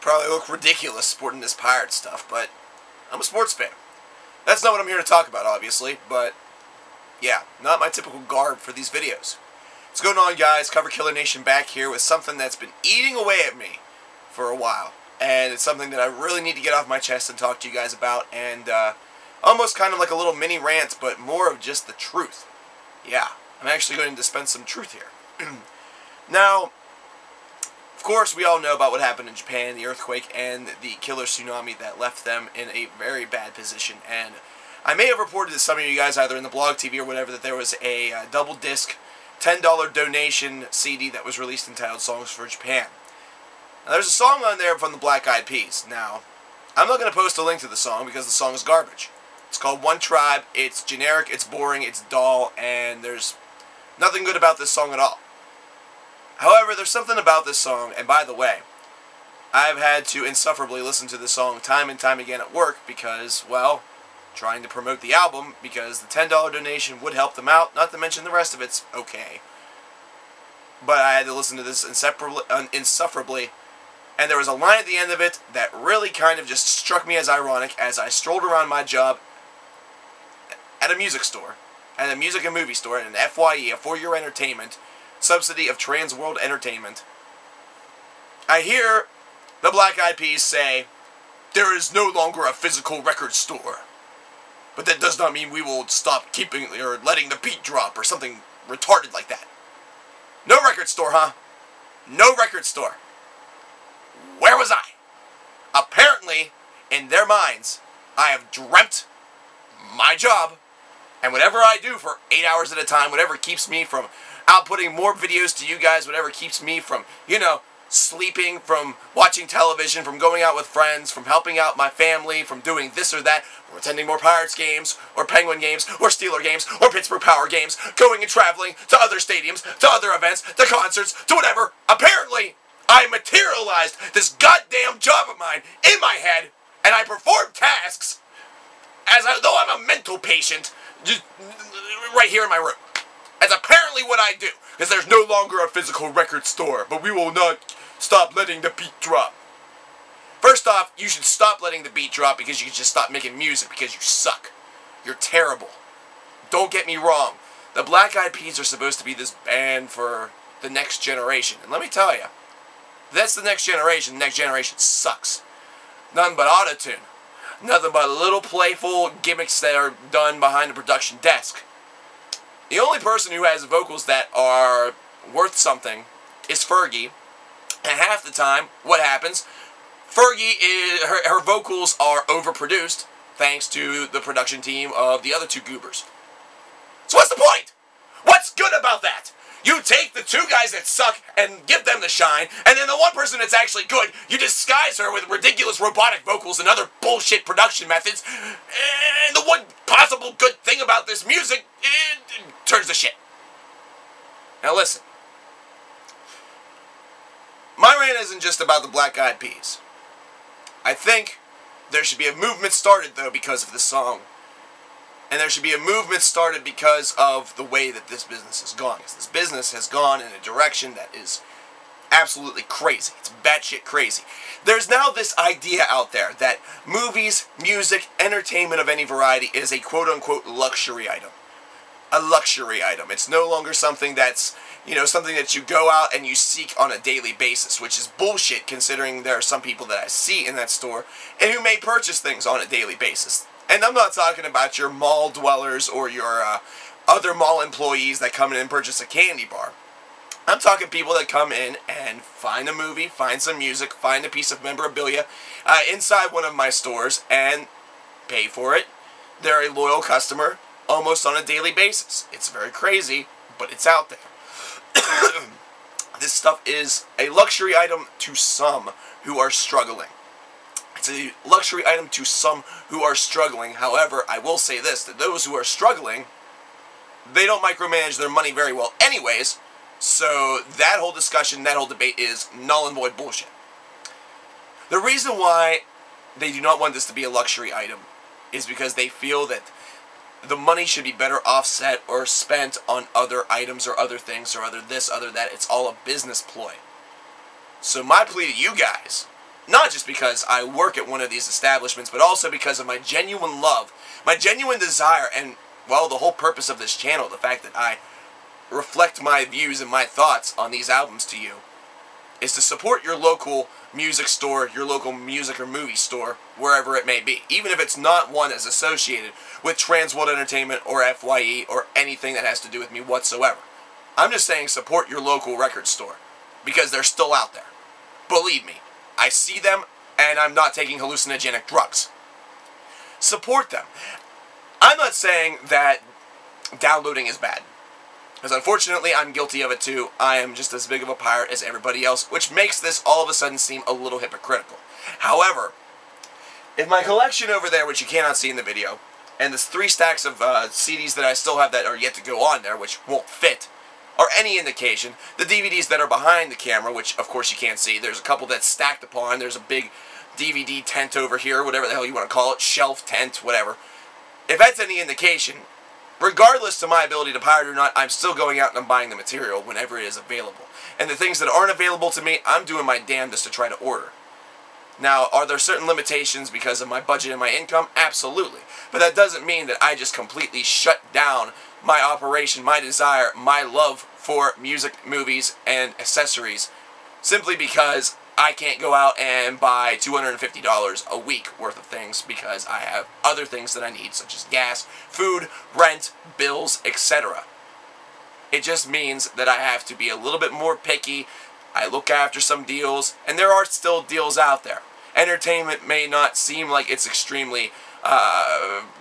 Probably look ridiculous sporting this pirate stuff, but I'm a sports fan. That's not what I'm here to talk about, obviously, but yeah, not my typical garb for these videos. What's going on, guys? coverkillernation back here with something that's been eating away at me for a while. And it's something that I really need to get off my chest and talk to you guys about, and almost kind of like a little mini rant, but more of just the truth. Yeah, I'm actually going to dispense some truth here. Now, of course, we all know about what happened in Japan, the earthquake, and the killer tsunami that left them in a very bad position. And I may have reported to some of you guys, either in the blog TV or whatever, that there was a double disc $10 donation CD that was released entitled Songs for Japan. Now, there's a song on there from the Black Eyed Peas. Now, I'm not going to post a link to the song because the song is garbage. It's called One Tribe. It's generic, it's boring, it's dull, and there's nothing good about this song at all. However, there's something about this song, and by the way, I've had to insufferably listen to this song time and time again at work because, well, trying to promote the album, because the $10 donation would help them out, not to mention the rest of it's okay. But I had to listen to this insufferably, and there was a line at the end of it that really kind of just struck me as ironic as I strolled around my job at a music store, at a music and movie store, at an FYE, a for-year entertainment, subsidy of Trans World Entertainment. I hear the Black Eyed Peas say, "There is no longer a physical record store. But that does not mean we will stop keeping or letting the beat drop," or something retarded like that. No record store, huh? No record store. Where was I? Apparently, in their minds, I have dreamt my job, and whatever I do for 8 hours at a time, whatever keeps me from outputting more videos to you guys, whatever keeps me from, sleeping, from watching television, from going out with friends, from helping out my family, from doing this or that, from attending more Pirates games, or Penguin games, or Steeler games, or Pittsburgh Power games, going and traveling to other stadiums, to other events, to concerts, to whatever. Apparently, I materialized this goddamn job of mine in my head, and I perform tasks as though I'm a mental patient, just right here in my room. That's apparently what I do, because there's no longer a physical record store, but we will not stop letting the beat drop. First off, you should stop letting the beat drop because you can just stop making music because you suck. You're terrible. Don't get me wrong. The Black Eyed Peas are supposed to be this band for the next generation, and let me tell you, that's the next generation sucks. Nothing but auto-tune. Nothing but little playful gimmicks that are done behind the production desk. The only person who has vocals that are worth something is Fergie. And half the time, what happens? Fergie, her vocals are overproduced thanks to the production team of the other two goobers. So what's the point? What's good about that? You take the two guys that suck and give them the shine, and then the one person that's actually good, you disguise her with ridiculous robotic vocals and other bullshit production methods, and the one possible good thing about this music, it turns to shit. Now listen, my rant isn't just about the Black Eyed Peas. I think there should be a movement started, though, because of this song. And there should be a movement started because of the way that this business has gone. Because this business has gone in a direction that is absolutely crazy. It's batshit crazy. There's now this idea out there that movies, music, entertainment of any variety is a quote-unquote luxury item. A luxury item. It's no longer something that's, something that you go out and you seek on a daily basis, which is bullshit considering there are some people that I see in that store and who may purchase things on a daily basis. And I'm not talking about your mall dwellers or your other mall employees that come in and purchase a candy bar. I'm talking people that come in and find a movie, find some music, find a piece of memorabilia inside one of my stores and pay for it. They're a loyal customer almost on a daily basis. It's very crazy, but it's out there. This stuff is a luxury item to some who are struggling. It's a luxury item to some who are struggling. However, I will say this, that those who are struggling, they don't micromanage their money very well anyways, so that whole discussion, that whole debate is null and void bullshit. The reason why they do not want this to be a luxury item is because they feel that the money should be better offset or spent on other items or other things or other this, other that. It's all a business ploy. So my plea to you guys not just because I work at one of these establishments, but also because of my genuine love, my genuine desire, and, well, the whole purpose of this channel, the fact that I reflect my views and my thoughts on these albums to you, is to support your local music store, your local music or movie store, wherever it may be. Even if it's not one that's associated with Trans World Entertainment or FYE or anything that has to do with me whatsoever. I'm just saying support your local record store, because they're still out there. Believe me, I see them, and I'm not taking hallucinogenic drugs. Support them. I'm not saying that downloading is bad, because unfortunately I'm guilty of it too. I am just as big of a pirate as everybody else, which makes this all of a sudden seem a little hypocritical. However, if my collection over there, which you cannot see in the video, and there's 3 stacks of CDs that I still have that are yet to go on there, which won't fit, are any indication, the DVDs that are behind the camera, which of course you can't see, there's a couple that's stacked upon, there's a big DVD tent over here, whatever the hell you want to call it, shelf, tent, whatever. If that's any indication, regardless of my ability to pirate or not, I'm still going out and I'm buying the material whenever it is available. And the things that aren't available to me, I'm doing my damnedest to try to order. Now, are there certain limitations because of my budget and my income? Absolutely. But that doesn't mean that I just completely shut down my operation, my desire, my love for music, movies, and accessories simply because I can't go out and buy $250 a week worth of things because I have other things that I need, such as gas, food, rent, bills, etc. It just means that I have to be a little bit more picky. I look after some deals, and there are still deals out there. Entertainment may not seem like it's extremely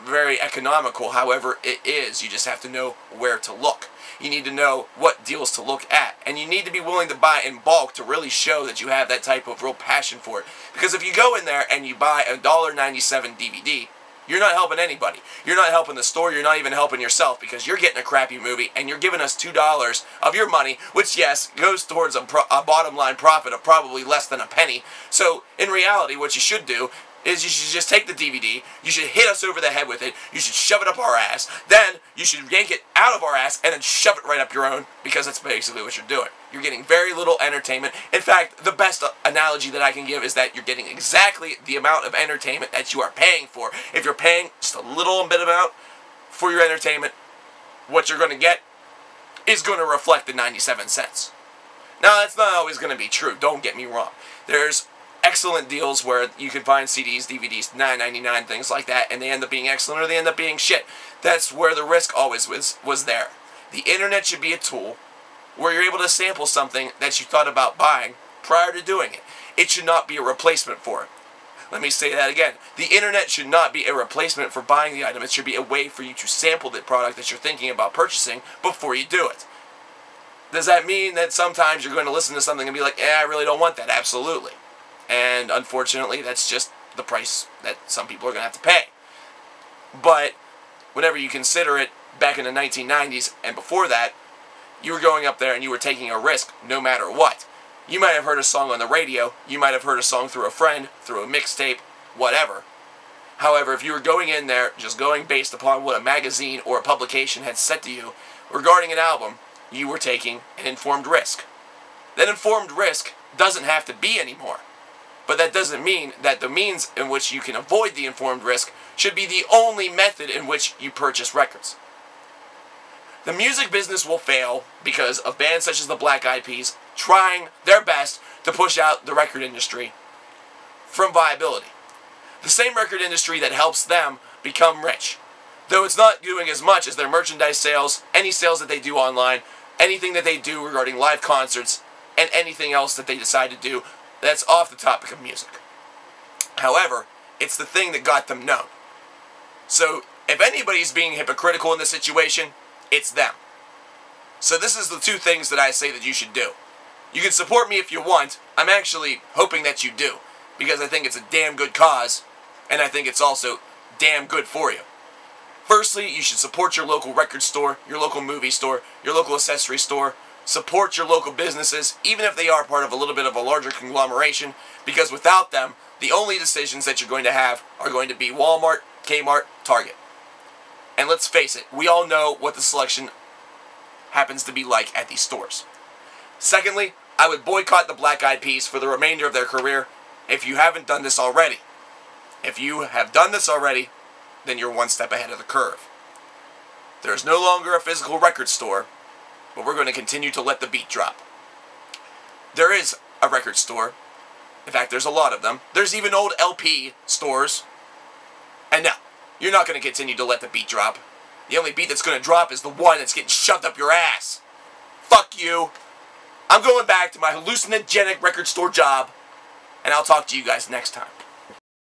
very economical, however it is. You just have to know where to look. You need to know what deals to look at, and you need to be willing to buy in bulk to really show that you have that type of real passion for it. Because if you go in there and you buy a $1.97 DVD, you're not helping anybody. You're not helping the store, you're not even helping yourself, because you're getting a crappy movie and you're giving us $2 of your money, which, yes, goes towards a bottom line profit of probably less than a penny. So, in reality, what you should do is you should just take the DVD, you should hit us over the head with it, you should shove it up our ass, then you should yank it out of our ass and then shove it right up your own, because that's basically what you're doing. You're getting very little entertainment. In fact, the best analogy that I can give is that you're getting exactly the amount of entertainment that you are paying for. If you're paying just a little bit amount for your entertainment, what you're going to get is going to reflect the 97 cents. Now, that's not always going to be true, don't get me wrong. There's excellent deals where you can find CDs, DVDs, $9.99, things like that, and they end up being excellent or they end up being shit. That's where the risk always was there. The internet should be a tool where you're able to sample something that you thought about buying prior to doing it. It should not be a replacement for it. Let me say that again. The internet should not be a replacement for buying the item. It should be a way for you to sample the product that you're thinking about purchasing before you do it. Does that mean that sometimes you're going to listen to something and be like, I really don't want that? Absolutely. And unfortunately, that's just the price that some people are going to have to pay. But whenever you consider it, back in the 1990s and before that, you were going up there and you were taking a risk no matter what. You might have heard a song on the radio, you might have heard a song through a friend, through a mixtape, whatever. However, if you were going in there just going based upon what a magazine or a publication had said to you regarding an album, you were taking an informed risk. That informed risk doesn't have to be anymore. But that doesn't mean that the means in which you can avoid the informed risk should be the only method in which you purchase records. The music business will fail because of bands such as the Black Eyed Peas trying their best to push out the record industry from viability. The same record industry that helps them become rich. Though it's not doing as much as their merchandise sales, any sales that they do online, anything that they do regarding live concerts, and anything else that they decide to do that's off the topic of music. However, it's the thing that got them known. So, if anybody's being hypocritical in this situation, it's them. So this is the 2 things that I say that you should do. You can support me if you want. I'm actually hoping that you do, because I think it's a damn good cause, and I think it's also damn good for you. Firstly, you should support your local record store, your local movie store, your local accessory store. Support your local businesses, even if they are part of a little bit of a larger conglomeration, because without them, the only decisions that you're going to have are going to be Walmart, Kmart, Target. And let's face it, we all know what the selection happens to be like at these stores. Secondly, I would boycott the Black Eyed Peas for the remainder of their career, if you haven't done this already. If you have done this already, then you're one step ahead of the curve. There's no longer a physical record store, but we're going to continue to let the beat drop. There is a record store. In fact, there's a lot of them. There's even old LP stores. And no, you're not going to continue to let the beat drop. The only beat that's going to drop is the one that's getting shoved up your ass. Fuck you. I'm going back to my hallucinogenic record store job, and I'll talk to you guys next time.